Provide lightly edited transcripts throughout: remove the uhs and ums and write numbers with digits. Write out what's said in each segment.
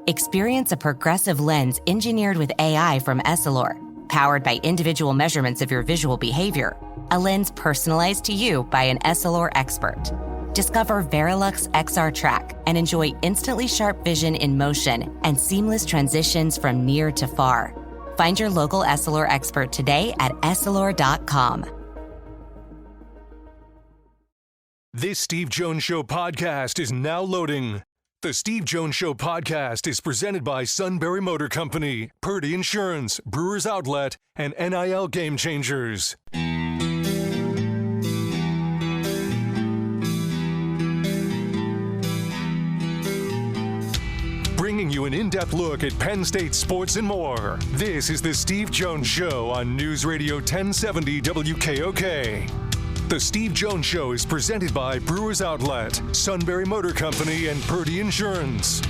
Experience a progressive lens engineered with AI from Allar, powered by individual measurements of your visual behavior. A lens personalized to you by an Allar expert. Discover Verilux XR Track and enjoy instantly sharp vision in motion and seamless transitions from near to far. Find your local Allar expert today at Allar.com. This Steve Jones Show podcast is now loading. The Steve Jones Show podcast is presented by Sunbury Motor Company, Purdy Insurance, Brewers Outlet, and NIL Game Changers. Bringing you an in-depth look at Penn State sports and more. This is the Steve Jones Show on News Radio 1070 WKOK. The Steve Jones Show is presented by Brewers Outlet, Sunbury Motor Company, and Purdy Insurance.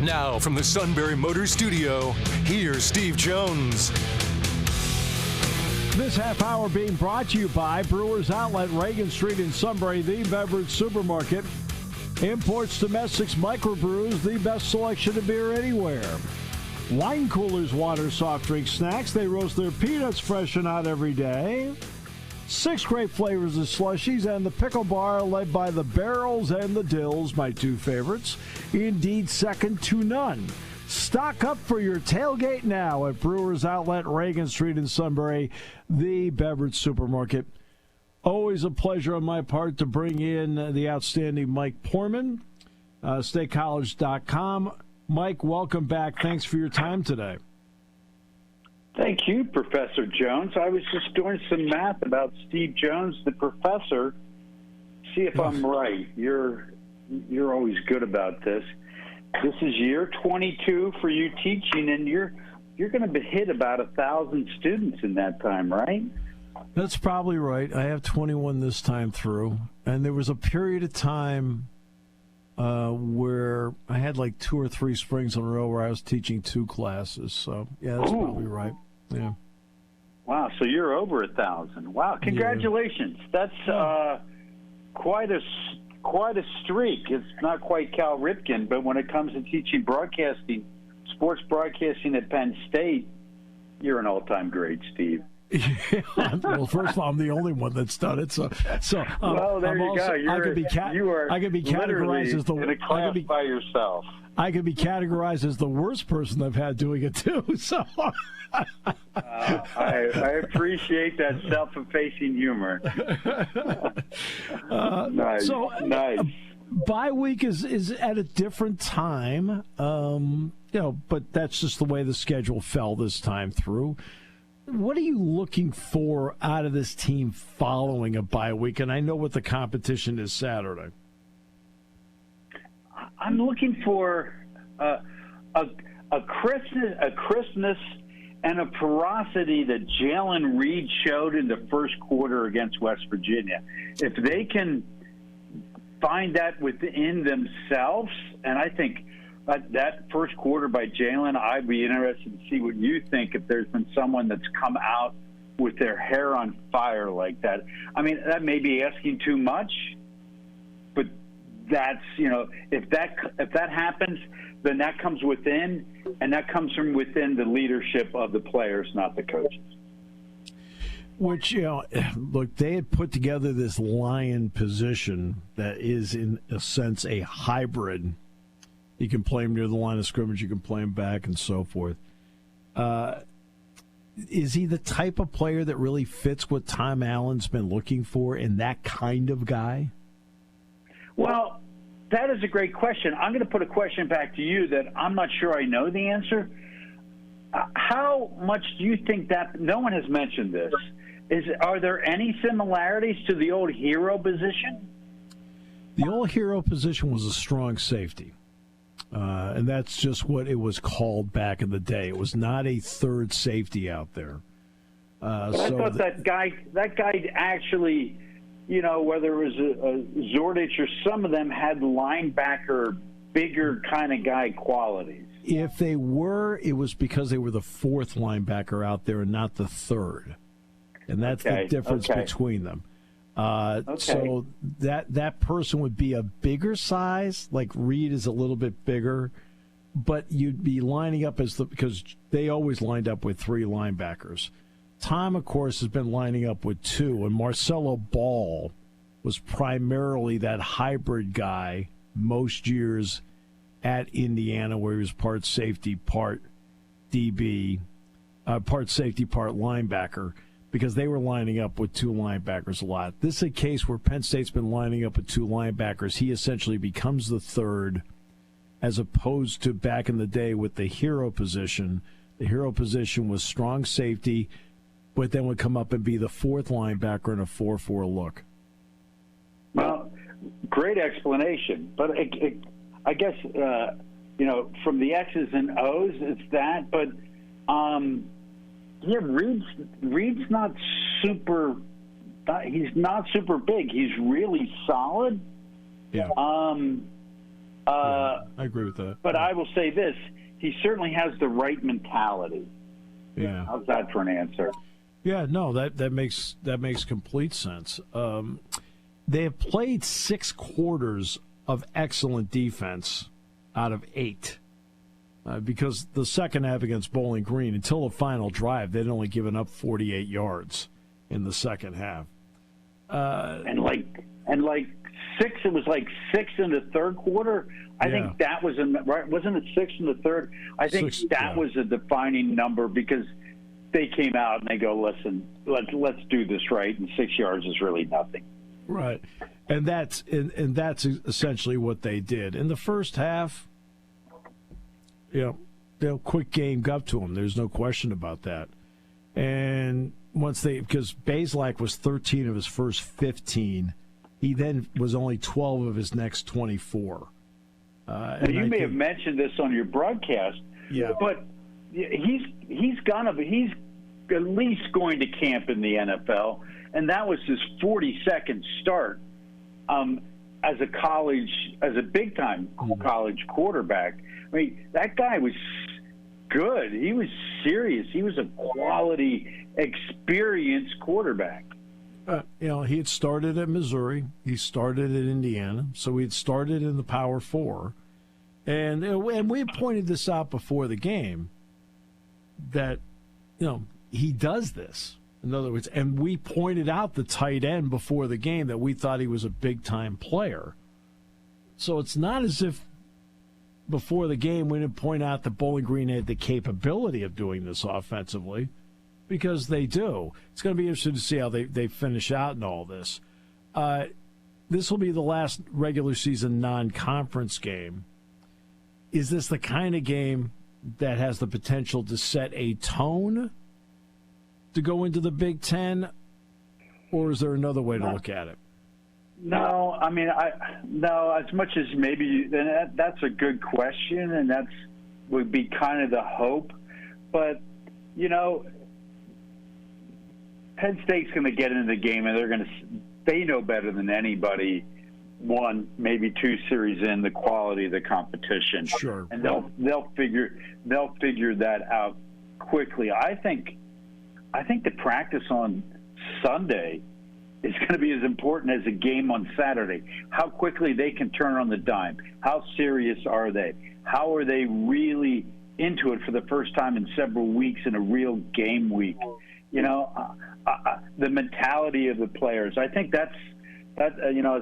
Now, from the Sunbury Motor Studio, here's Steve Jones. This half hour being brought to you by Brewers Outlet, Reagan Street in Sunbury, the beverage supermarket. Imports, domestics, microbrews, the best selection of beer anywhere. Wine coolers, water, soft drink, snacks. They roast their peanuts fresh and out every day. 6 great flavors of slushies, and the pickle bar led by the barrels and the dills, my 2 favorites. Indeed, second to none. Stock up for your tailgate now at Brewers Outlet, Reagan Street in Sunbury, the beverage supermarket. Always a pleasure on my part to bring in the outstanding Mike Poorman, statecollege.com. Mike, welcome back. Thanks for your time today. Thank you, Professor Jones. I was just doing some math about Steve Jones, the professor. See if I'm right. You're always good about this. This is year 22 for you teaching, and you're going to hit about 1,000 students in that time, right? That's probably right. I have 21 this time through, and there was a period of time where I had like 2 or 3 springs in a row where I was teaching 2 classes. So, yeah, that's probably right. Yeah. Wow, so you're over 1,000. Wow, congratulations. Yeah. That's quite a streak. It's not quite Cal Ripken, but when it comes to teaching broadcasting, sports broadcasting at Penn State, you're an all-time great, Steve. Yeah, well, first of all, I'm the only one that's done it. So well, there you go. I could be categorized as the in a class by yourself. I could be categorized as the worst person I've had doing it too. So I appreciate that self-effacing humor. Nice. So nice. Bye week is at a different time, but that's just the way the schedule fell this time through. What are you looking for out of this team following a bye week? And I know what the competition is Saturday. I'm looking for a crispness and a ferocity that Jalen Reed showed in the first quarter against West Virginia. If they can find that within themselves, and I think that first quarter by Jalen, I'd be interested to see what you think if there's been someone that's come out with their hair on fire like that. I mean, that may be asking too much, but that's, if that happens, then that comes within, and that comes from within the leadership of the players, not the coaches. Which, look, they had put together this lion position that is, in a sense, a hybrid. You can play him near the line of scrimmage, you can play him back, and so forth. Is he the type of player that really fits what Tom Allen's been looking for in that kind of guy? Well, that is a great question. I'm going to put a question back to you that I'm not sure I know the answer. How much do you think that – no one has mentioned this. Are there any similarities to the old hero position? The old hero position was a strong safety. And that's just what it was called back in the day. It was not a third safety out there. I thought that guy actually, whether it was a Zordich or some of them had linebacker, bigger kind of guy qualities. If they were, it was because they were the fourth linebacker out there and not the third. And that's the difference between them. So that person would be a bigger size, like Reed is a little bit bigger, but you'd be lining up because they always lined up with 3 linebackers. Tom, of course, has been lining up with 2, and Marcelo Ball was primarily that hybrid guy most years at Indiana, where he was part safety, part DB, part safety, part linebacker, because they were lining up with 2 linebackers a lot. This is a case where Penn State's been lining up with 2 linebackers. He essentially becomes the third, as opposed to back in the day with the hero position. The hero position was strong safety, but then would come up and be the 4th linebacker in a 4-4 look. Well, great explanation, but I guess from the X's and O's, it's that. But Reed's not super. He's not super big. He's really solid. Yeah. I agree with that. But I will say this: he certainly has the right mentality. Yeah. How's that for an answer? Yeah. No, that makes complete sense. They have played 6 quarters of excellent defense out of 8. Because the second half against Bowling Green, until the final drive, they'd only given up 48 yards in the second half. And like 6, it was like 6 in the third quarter. I think that was right. Wasn't it 6 in the third? I think that was a defining number because they came out and they go, listen, let's do this right, and 6 yards is really nothing. Right, and that's essentially what they did in the first half. Quick game got to them. There's no question about that. And because Bazelak was 13 of his first 15, he then was only 12 of his next 24. Now, you may have mentioned this on your broadcast, but he's at least going to camp in the NFL, and that was his 42nd start as a big-time college quarterback. I mean, that guy was good. He was serious. He was a quality, experienced quarterback. He had started at Missouri. He started at Indiana. So he had started in the Power 4. And we had pointed this out before the game that, he does this. In other words, and we pointed out the tight end before the game that we thought he was a big-time player. So it's not as if before the game we didn't point out that Bowling Green had the capability of doing this offensively, because they do. It's going to be interesting to see how they finish out in all this. This will be the last regular season non-conference game. Is this the kind of game that has the potential to set a tone to go into the Big Ten, or is there another way to look at it? No, I mean, as much as maybe, and that's a good question, and that would be kind of the hope. But, Penn State's going to get into the game, and they know better than anybody, 1, maybe 2 series in, the quality of the competition. Sure. And they'll figure that out quickly. I think the practice on Sunday is going to be as important as a game on Saturday. How quickly they can turn on the dime. How serious are they? How are they really into it for the first time in several weeks in a real game week? The mentality of the players. I think that as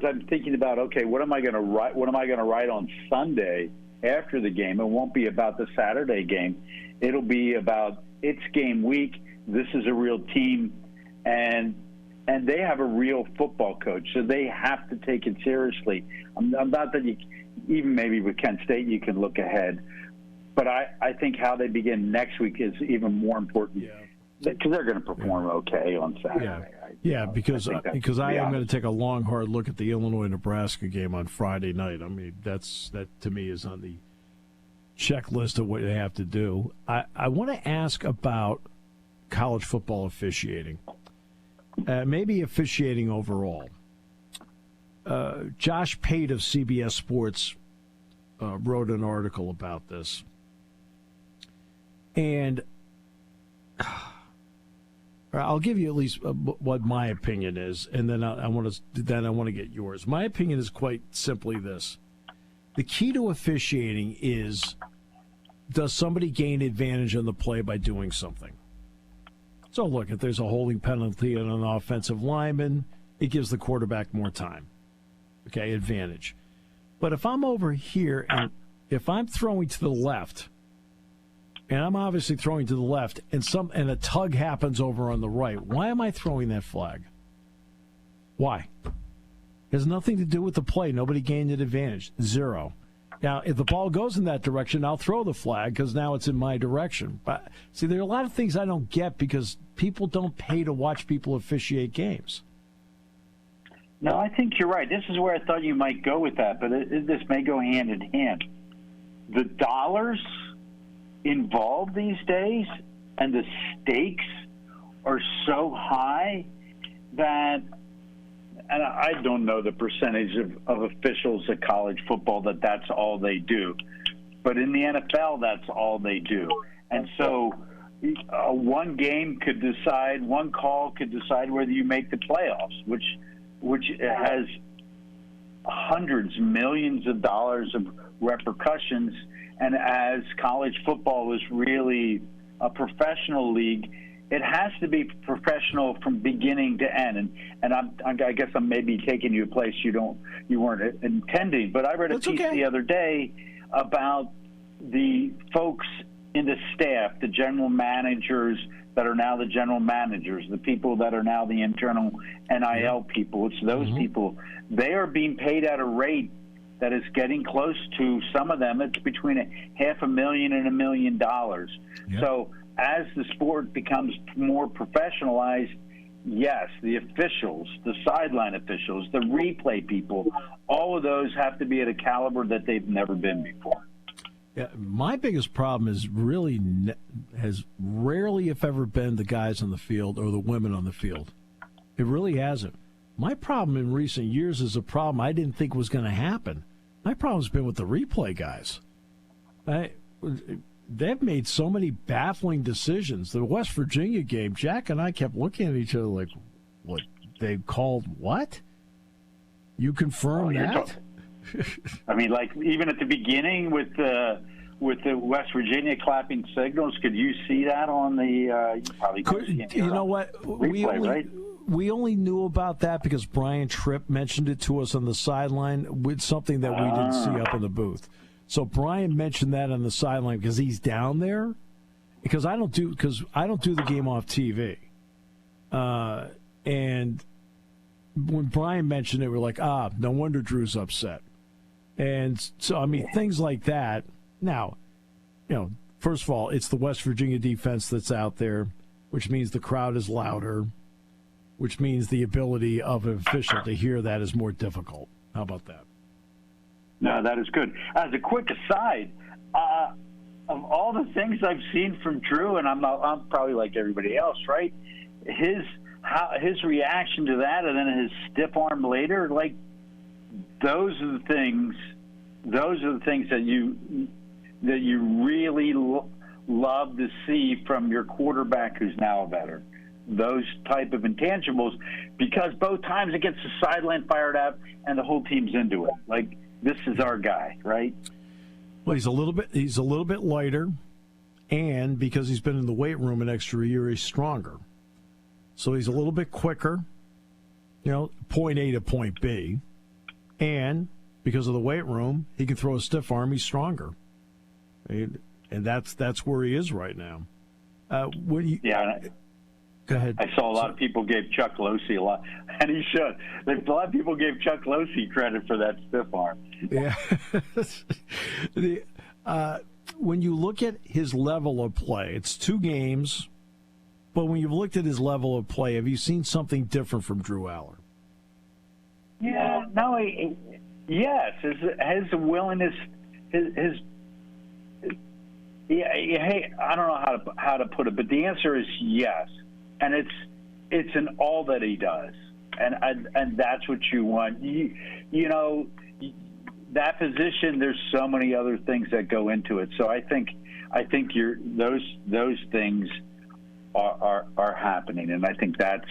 I'm thinking about, okay, what am I going to write? What am I going to write on Sunday after the game? It won't be about the Saturday game. It'll be about it's game week. This is a real team, and they have a real football coach, so they have to take it seriously. I'm not that even maybe with Kent State you can look ahead, but I think how they begin next week is even more important because they're going to perform okay on Saturday. Because I am going to take a long, hard look at the Illinois-Nebraska game on Friday night. I mean, that to me is on the checklist of what they have to do. I want to ask about college football officiating. Maybe officiating overall. Josh Pate of CBS Sports wrote an article about this, and I'll give you at least what my opinion is, and then I want to get yours. My opinion is quite simply this: the key to officiating is does somebody gain advantage on the play by doing something? So, look, if there's a holding penalty on an offensive lineman, it gives the quarterback more time. Okay, advantage. But if I'm over here and if I'm throwing to the left, and I'm obviously throwing to the left, and a tug happens over on the right, why am I throwing that flag? Why? It has nothing to do with the play. Nobody gained an advantage. Zero. Now, if the ball goes in that direction, I'll throw the flag because now it's in my direction. But see, there are a lot of things I don't get because people don't pay to watch people officiate games. No, I think you're right. This is where I thought you might go with that, but this may go hand in hand. The dollars involved these days and the stakes are so high that, and I don't know the percentage of officials at college football that's all they do. But in the NFL, that's all they do. And so one call could decide whether you make the playoffs, which has hundreds, millions of dollars of repercussions. And as college football is really a professional league, it has to be professional from beginning to end. And I guess I'm maybe taking you a place you weren't intending. But I read a piece the other day about the folks in the staff, the general managers that are now the general managers, the people that are now the internal NIL people. It's those people. They are being paid at a rate that is getting close to, some of them, it's between $500,000 and $1 million. Yep. So as the sport becomes more professionalized, yes, the officials, the sideline officials, the replay people, all of those have to be at a caliber that they've never been before. Yeah, my biggest problem has rarely, if ever, been the guys on the field or the women on the field. It really hasn't. My problem in recent years is a problem I didn't think was going to happen. My problem's been with the replay guys. They've made so many baffling decisions. The West Virginia game, Jack and I kept looking at each other like, what? They called what? You confirm that? I mean, like, even at the beginning with the West Virginia clapping signals, could you see that on the? You probably could. You know what? Replay, we only knew about that because Brian Tripp mentioned it to us on the sideline with something that we didn't see up in the booth. So Brian mentioned that on the sideline because he's down there. Because I don't do the game off TV. And when Brian mentioned it, we're like, no wonder Drew's upset. And so, I mean, things like that. Now, first of all, it's the West Virginia defense that's out there, which means the crowd is louder, which means the ability of an official to hear that is more difficult. How about that? No, that is good. As a quick aside, of all the things I've seen from Drew, and I'm probably like everybody else, right? His reaction to that, and then his stiff arm later, like those are the things that you really love to see from your quarterback who's now a veteran. Those type of intangibles, because both times it gets the sideline fired up and the whole team's into it. Like, this is our guy, right? Well, he's a little bit lighter, and because he's been in the weight room an extra year, he's stronger. So he's a little bit quicker, point A to point B, and because of the weight room, he can throw a stiff arm. He's stronger, and that's where he is right now. Go ahead. I saw a lot of people gave Chuck Losey a lot, and he should. A lot of people gave Chuck Losey credit for that stiff arm. Yeah. When you look at his level of play, it's 2 games, but when you've looked at his level of play, have you seen something different from Drew Allar? Yeah, no, yes. His willingness, hey, I don't know how to put it, but the answer is yes. And it's in all that he does, and that's what you want. That position. There's so many other things that go into it. So I think those things are happening, and I think that's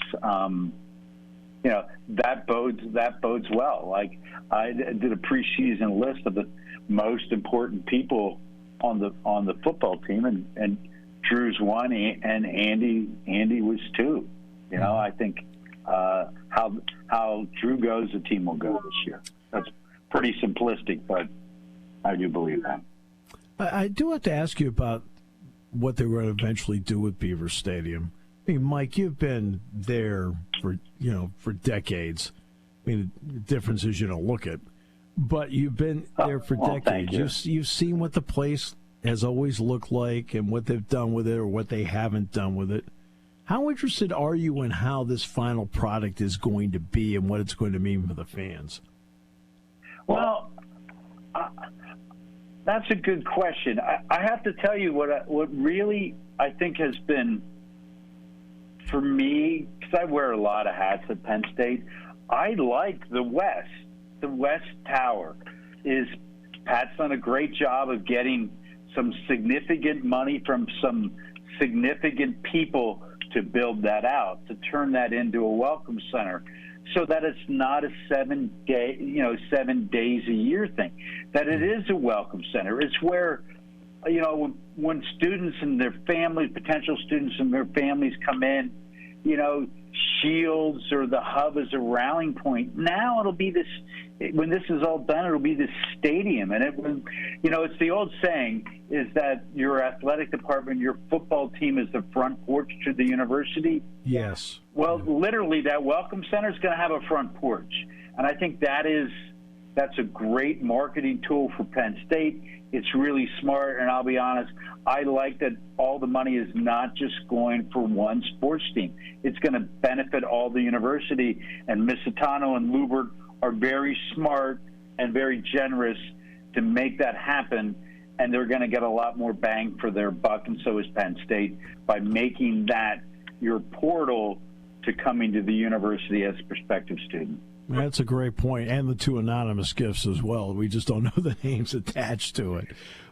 that bodes well. Like, I did a preseason list of the most important people on the football team, and Drew's one, and Andy was two. You know, I think how Drew goes, the team will go this year. That's pretty simplistic, but I do believe that. I do have to ask you about what they were going to eventually do with Beaver Stadium. I mean, Mike, you've been there for decades. I mean, the difference is you don't look it, but you've been there for decades. You've seen what the place has always looked like and what they've done with it or what they haven't done with it. How interested are you in how this final product is going to be and what it's going to mean for the fans? Well, that's a good question. I have to tell you what really I think has been, for me, because I wear a lot of hats at Penn State, I like the West. The West Tower Pat's done a great job of getting some significant money from some significant people to build that out, to turn that into a welcome center, so that it's not a 7 days a year thing, that it is a welcome center. It's where, when students and their families, potential students and their families come in, Shields or the Hub is a rallying point. Now it'll be this, when this is all done, it'll be this stadium. And it's the old saying is that your athletic department, your football team is the front porch to the university. Yes. Well, literally that welcome center is going to have a front porch. And I think that's a great marketing tool for Penn State. It's really smart, and I'll be honest, I like that all the money is not just going for one sports team. It's going to benefit all the university, and Misitano and Lubert are very smart and very generous to make that happen, and they're going to get a lot more bang for their buck, and so is Penn State, by making that your portal to coming to the university as a prospective student. That's a great point, and the two anonymous gifts as well. We just don't know the names attached to it.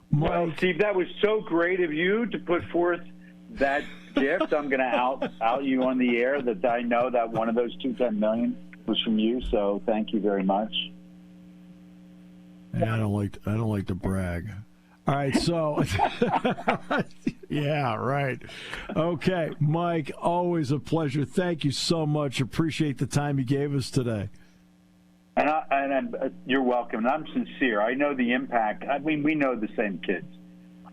Mike, well, Steve, that was so great of you to put forth that gift. I'm going to out you on the air that I know that one of those 210 million was from you. So thank you very much. I don't like to brag. All right, so yeah, right. Okay, Mike, always a pleasure. Thank you so much. Appreciate the time you gave us today. You're welcome. And I'm sincere. I know the impact. I mean, we know the same kids.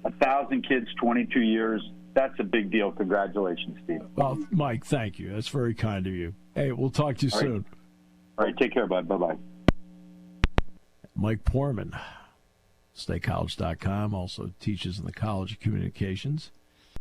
1,000 kids, 22 years. That's a big deal. Congratulations, Steve. Well, Mike, thank you. That's very kind of you. Hey, we'll talk to you soon. All right, take care, bud. Bye-bye. Mike Poorman, statecollege.com, also teaches in the College of Communications.